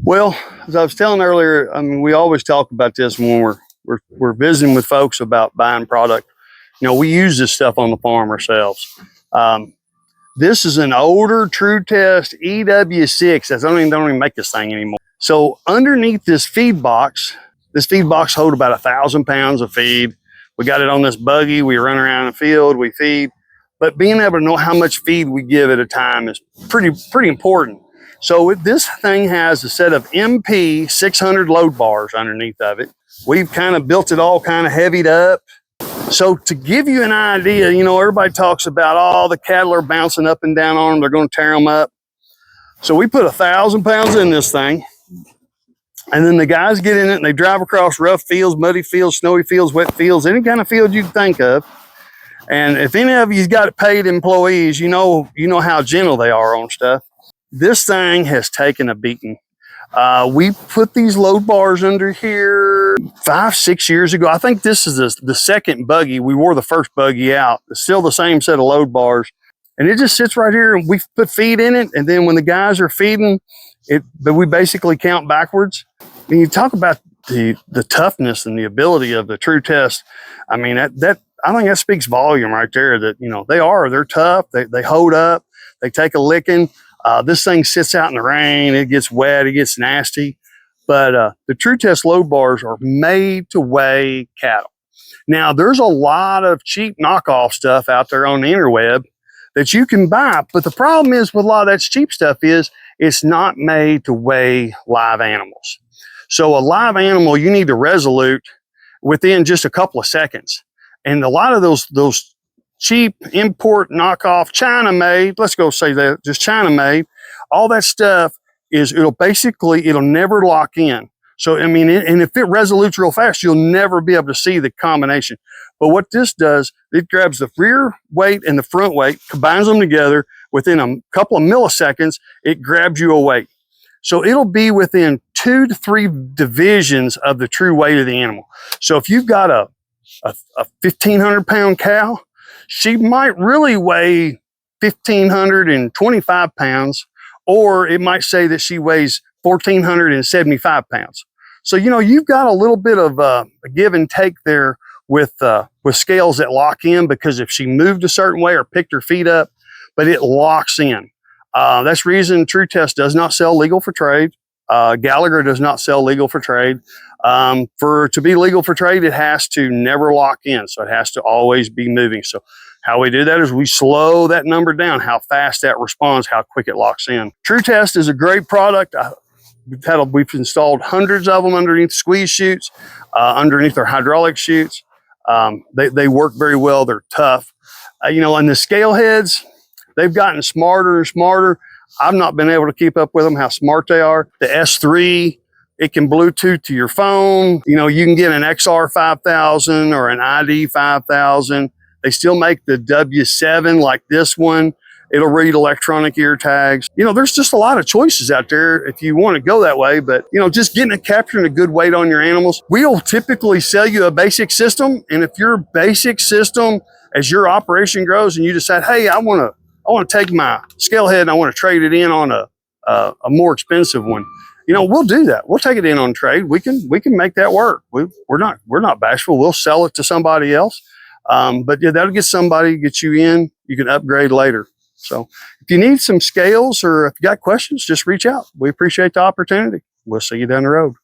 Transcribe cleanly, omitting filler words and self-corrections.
Well, as I was telling earlier, I mean, we always talk about this when we're visiting with folks about buying product. You know, we use this stuff on the farm ourselves. Um, this is an older Tru Test EW6. They don't even make this thing anymore. So underneath this feed box hold about 1,000 pounds of feed. We got it on this buggy. We run around the field, we feed. But being able to know how much feed we give at a time is pretty important. So this thing has a set of MP 600 load bars underneath of it. We've kind of built it all kind of heavied up. So to give you an idea, you know, everybody talks about all the cattle are bouncing up and down on them. They're going to tear them up. So we put 1,000 pounds in this thing. And then the guys get in it and they drive across rough fields, muddy fields, snowy fields, wet fields, any kind of field you can think of. And if any of you's got paid employees, you know how gentle they are on stuff. This thing has taken a beating. We put these load bars under here 5-6 years ago. I think this is the second buggy. We wore the first buggy out. It's still the same set of load bars. And it just sits right here and we put feed in it. And then when the guys are feeding it, but we basically count backwards. When you talk about the toughness and the ability of the Tru Test, I mean, I think that speaks volume right there that, you know, they're tough. They hold up, they take a licking. This thing sits out in the rain, it gets wet, it gets nasty. But the Tru Test load bars are made to weigh cattle. Now, there's a lot of cheap knockoff stuff out there on the interweb that you can buy. But the problem is with a lot of that cheap stuff is it's not made to weigh live animals. So a live animal, you need to resolute within just a couple of seconds. And a lot of those cheap import knockoff China made, let's go say that, just China made, all that stuff it'll never lock in. So, I mean, and if it resolutes real fast, you'll never be able to see the combination. But what this does, it grabs the rear weight and the front weight, combines them together within a couple of milliseconds, it grabs you a weight. So it'll be within 2 to 3 divisions of the true weight of the animal. So if you've got a 1,500 pound cow, she might really weigh 1,525 pounds, or it might say that she weighs 1,475 pounds. So, you know, you've got a little bit of a give and take there with scales that lock in, because if she moved a certain way or picked her feet up, but it locks in. That's the reason Tru Test does not sell legal for trade. Gallagher does not sell legal for trade. To be legal for trade, it has to never lock in. So it has to always be moving. So how we do that is we slow that number down, how fast that responds, how quick it locks in. Tru Test is a great product. We've installed hundreds of them underneath squeeze chutes, underneath our hydraulic chutes. They work very well. They're tough. You know, and the scale heads, they've gotten smarter and smarter. I've not been able to keep up with them, how smart they are. The S3, it can Bluetooth to your phone. You know, you can get an XR 5000 or an ID 5000. They still make the W7 like this one. It'll read electronic ear tags. You know, there's just a lot of choices out there if you want to go that way. But, you know, just capturing a good weight on your animals. We'll typically sell you a basic system. And if your basic system, as your operation grows and you decide, hey, I want to take my scale head and I want to trade it in on a more expensive one, you know, we'll do that. We'll take it in on trade. We can make that work. We're not bashful. We'll sell it to somebody else. But yeah, that'll get you in. You can upgrade later. So if you need some scales or if you got questions, just reach out. We appreciate the opportunity. We'll see you down the road.